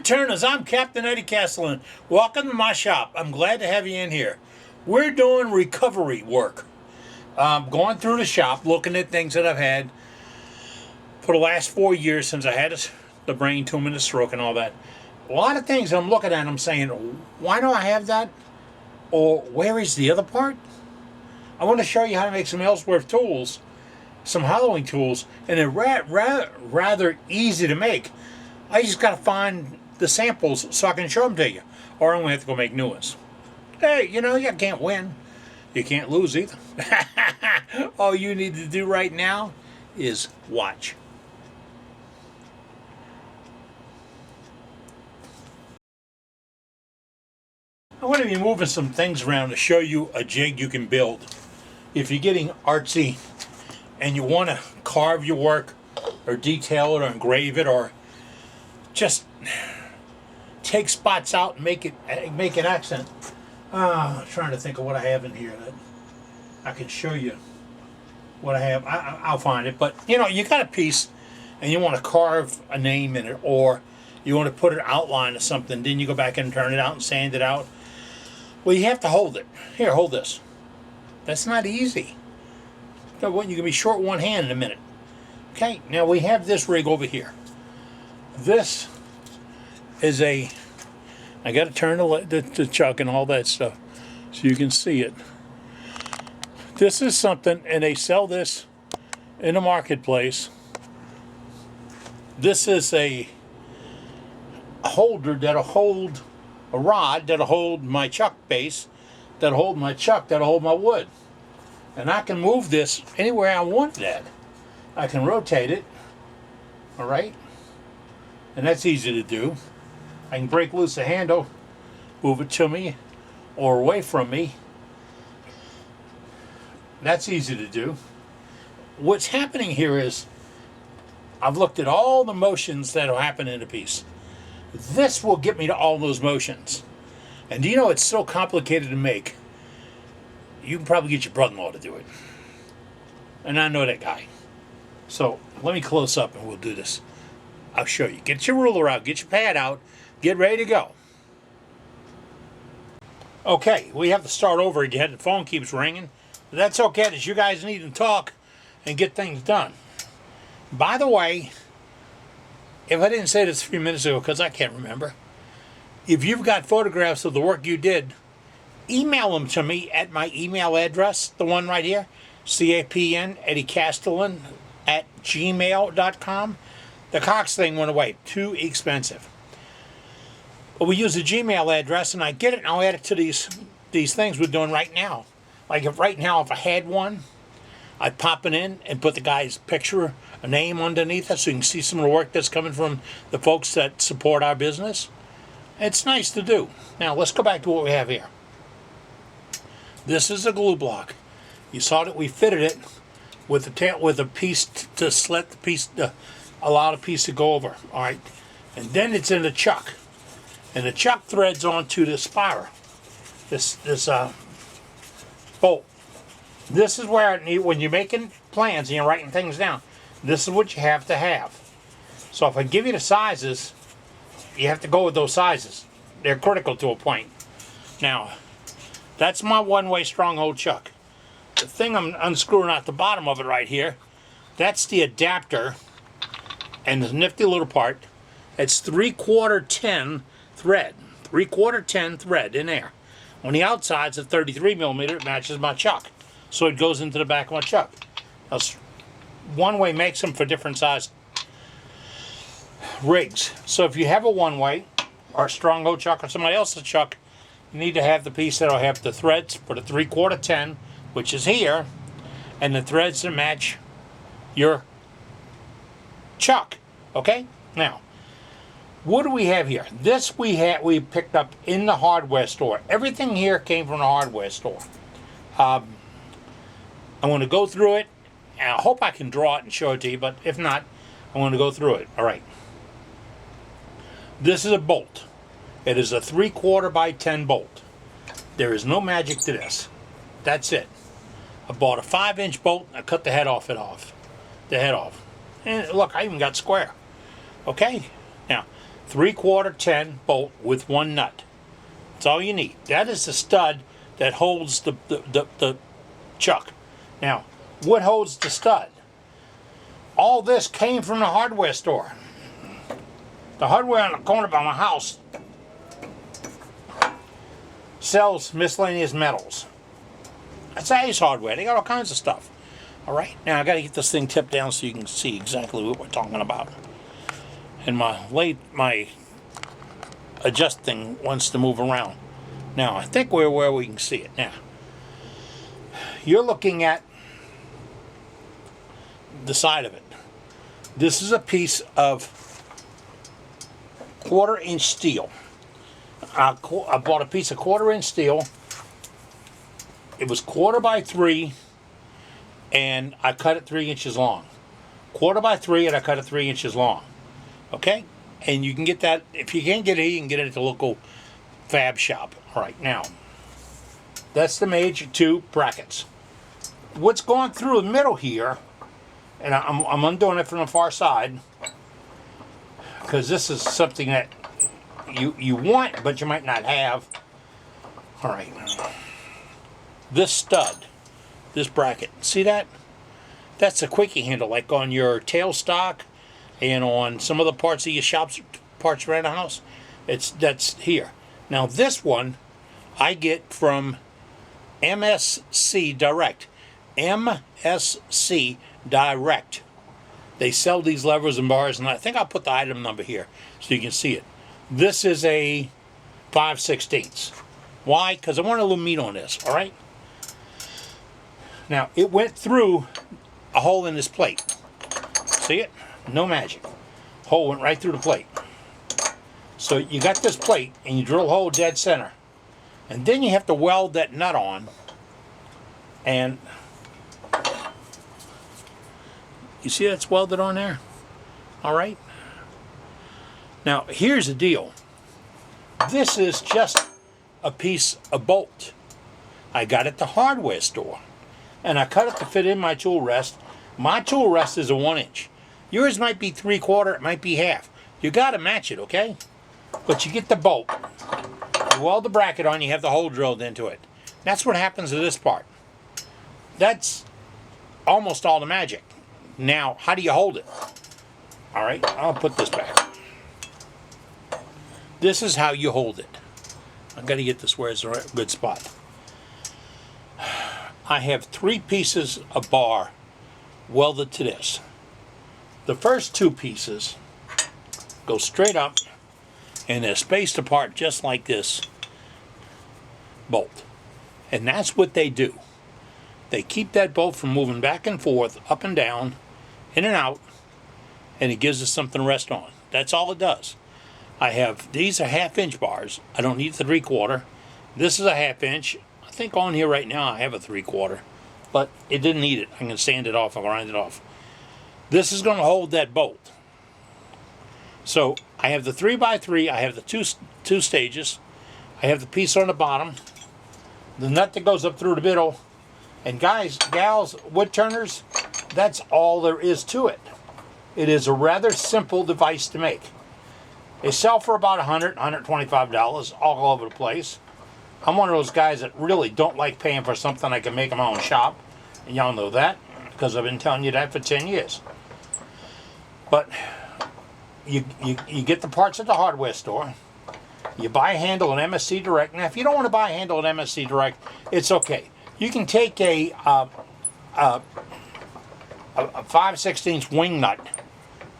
Turners, I'm Captain Eddie Castellan. Welcome to my shop. I'm glad to have you in here. We're doing recovery work. Going through the shop, looking at things that I've had for the last 4 years since I had the brain tumor and the stroke and all that. A lot of things I'm looking at, I'm saying, why do I have that? Or where is the other part? I want to show you how to make some Ellsworth tools, some hollowing tools, and they're rather easy to make. I just got to find the samples so I can show them to you, or I'm going to have to go make new ones. Hey, you know, you can't win. You can't lose either. All you need to do right now is watch. I'm going to be moving some things around to show you a jig you can build. If you're getting artsy and you want to carve your work or detail it or engrave it or just take spots out and make an accent. I'm trying to think of what I have in here that I can show you what I have. I'll find it. But you know, you got a piece and you want to carve a name in it, or you want to put an outline of something, then you go back and turn it out and sand it out. Well, you have to hold it. Here, hold this. That's not easy. You're going to be short one hand in a minute. Okay, now we have this rig over here. This is I got to turn the chuck and all that stuff so you can see it. This is something, and they sell this in the marketplace. This is a holder that'll hold a rod, that'll hold my chuck base, that'll hold my chuck, that'll hold my wood. And I can move this anywhere I want it at. I can rotate it, all right? And that's easy to do. I can break loose the handle, move it to me or away from me. That's easy to do. What's happening here is I've looked at all the motions that will happen in a piece. This will get me to all those motions. And do you know it's so complicated to make? You can probably get your brother-in-law to do it. And I know that guy. So let me close up and we'll do this. I'll show you. Get your ruler out, get your pad out, get ready to go. Okay, we have to start over again. The phone keeps ringing. But that's okay, because you guys need to talk and get things done. By the way, if I didn't say this 3 minutes ago, because I can't remember, if you've got photographs of the work you did, email them to me at my email address, the one right here, CAPN Eddie Castellan @gmail.com. The Cox thing went away. Too expensive. But we use the Gmail address, and I get it, and I'll add it to these things we're doing right now. Like if right now, if I had one, I'd pop it in and put the guy's picture, a name underneath it, so you can see some of the work that's coming from the folks that support our business. It's nice to do. Now, let's go back to what we have here. This is a glue block. You saw that we fitted it with a piece to slit the piece, to allow the piece to go over. All right, and then it's in the chuck, and the chuck threads onto this spiral, this bolt. This is where when you're making plans and you're writing things down, this is what you have to have. So if I give you the sizes, you have to go with those sizes. They're critical to a point. Now, that's my one-way stronghold chuck. The thing I'm unscrewing out the bottom of it right here, that's the adapter and the nifty little part. It's 3/4 10 thread. 3/4 10 thread in there. On the outside's a 33 millimeter, it matches my chuck. So it goes into the back of my chuck. Now, one-way makes them for different size rigs. So if you have a one-way or a stronghold chuck or somebody else's chuck, you need to have the piece that'll have the threads for the 3/4 10, which is here, and the threads that match your chuck. Okay? Now, what do we have here? This we picked up in the hardware store. Everything here came from the hardware store. I'm going to go through it, and I hope I can draw it and show it to you, but if not, I'm going to go through it. All right. This is a bolt. It is a 3/4 by 10 bolt. There is no magic to this. That's it. I bought a 5-inch bolt, and I cut the head off. And look, I even got square. Okay? Now, 3/4 10 bolt with one nut. That's all you need. That is the stud that holds the chuck. Now, what holds the stud? All this came from the hardware store. The hardware on the corner by my house sells miscellaneous metals. That's Ace Hardware. They got all kinds of stuff. All right. Now I got to get this thing tipped down so you can see exactly what we're talking about. And my adjust thing wants to move around. Now I think we're where we can see it. Now you're looking at the side of it. This is a piece of 1/4 inch steel. I bought a piece of 1/4 inch steel. It was 1/4 by 3, and I cut it 3 inches long. 1/4 by 3, and I cut it 3 inches long. Okay, and you can get that. If you can't get it, you can get it at the local fab shop. All right, now that's the major 2 brackets. What's going through the middle here, and I'm undoing it from the far side because this is something that you want, but you might not have. All right, this stud, this bracket, see that? That's a quickie handle, like on your tailstock and on some of the parts of your shops, parts around the house. That's here. Now this one I get from MSC Direct. MSC Direct. They sell these levers and bars, and I think I'll put the item number here so you can see it. This is a 5/16. Why? Because I want a little meat on this, all right? Now, it went through a hole in this plate. See it? No magic. Hole went right through the plate. So you got this plate, and you drill a hole dead center. And then you have to weld that nut on. And you see that's welded on there? All right? Now, here's the deal. This is just a piece of bolt. I got it at the hardware store. And I cut it to fit in my tool rest. My tool rest is a 1 inch. Yours might be 3/4, it might be half. You got to match it, okay? But you get the bolt. You weld the bracket on, you have the hole drilled into it. That's what happens to this part. That's almost all the magic. Now, how do you hold it? All right, I'll put this back. This is how you hold it. I've got to get this where it's a good spot. I have 3 pieces of bar welded to this. The first 2 pieces go straight up and they're spaced apart just like this bolt. And that's what they do. They keep that bolt from moving back and forth, up and down, in and out, and it gives us something to rest on. That's all it does. These are 1/2 inch bars. I don't need the 3/4. This is a 1/2 inch. I think on here right now I have a 3/4, but it didn't need it. I can sand it off, I'll grind it off. This is going to hold that bolt. So I have the 3x3, I have the two stages, I have the piece on the bottom, the nut that goes up through the middle, and guys, gals, wood turners, that's all there is to it. It is a rather simple device to make. They sell for about $100, $125 all over the place. I'm one of those guys that really don't like paying for something I can make in my own shop. And y'all know that because I've been telling you that for 10 years. But you get the parts at the hardware store. You buy a handle in MSC Direct. Now, if you don't want to buy a handle in MSC Direct, it's okay. You can take a 5/16 wing nut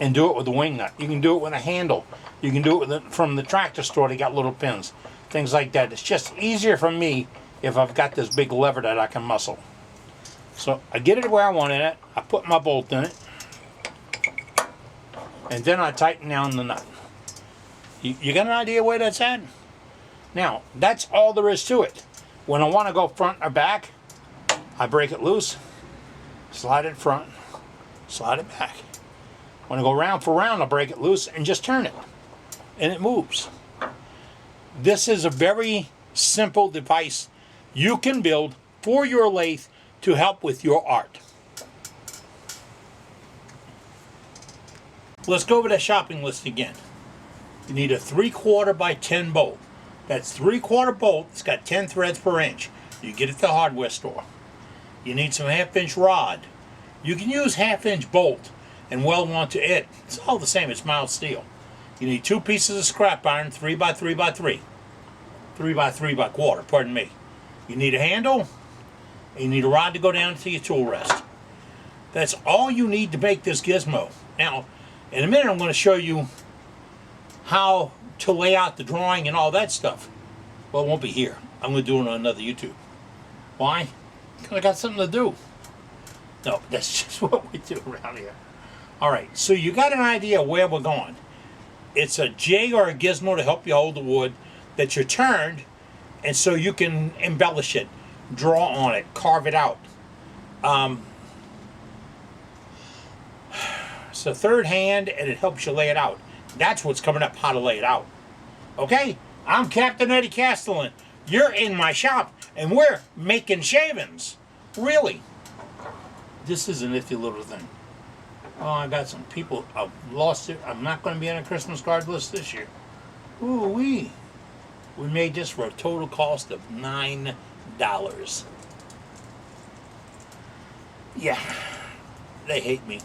and do it with a wing nut. You can do it with a handle. You can do it from the tractor store. They got little pins, things like that. It's just easier for me if I've got this big lever that I can muscle. So I get it where I want it. I put my bolt in it, and then I tighten down the nut. You got an idea where that's at? Now, that's all there is to it. When I want to go front or back, I break it loose, slide it front, slide it back. When I go round for round, I break it loose and just turn it, and it moves. This is a very simple device you can build for your lathe to help with your art. Let's go over the shopping list again. You need a 3/4 by 10 bolt. That's 3/4 bolt. It's got 10 threads per inch. You get it at the hardware store. You need some 1/2-inch rod. You can use 1/2-inch bolt and weld onto it. It's all the same. It's mild steel. You need 2 pieces of scrap iron, 3 by 3 by 3. 3 by 3 by quarter, pardon me. You need a handle, and you need a rod to go down to your tool rest. That's all you need to make this gizmo. Now, in a minute I'm going to show you how to lay out the drawing and all that stuff. Well, it won't be here. I'm going to do it on another YouTube. Why? Because I got something to do. No, that's just what we do around here. Alright, so you got an idea where we're going. It's a jig or a gizmo to help you hold the wood that you turned, and so you can embellish it, draw on it, carve it out. It's a third hand, and it helps you lay it out. That's what's coming up, how to lay it out. Okay? I'm Captain Eddie Castellan. You're in my shop, and we're making shavings. Really. This is a nifty little thing. Oh, I got some people. I've lost it. I'm not going to be on a Christmas card list this year. Ooh wee. We made this for a total cost of $9. Yeah. They hate me.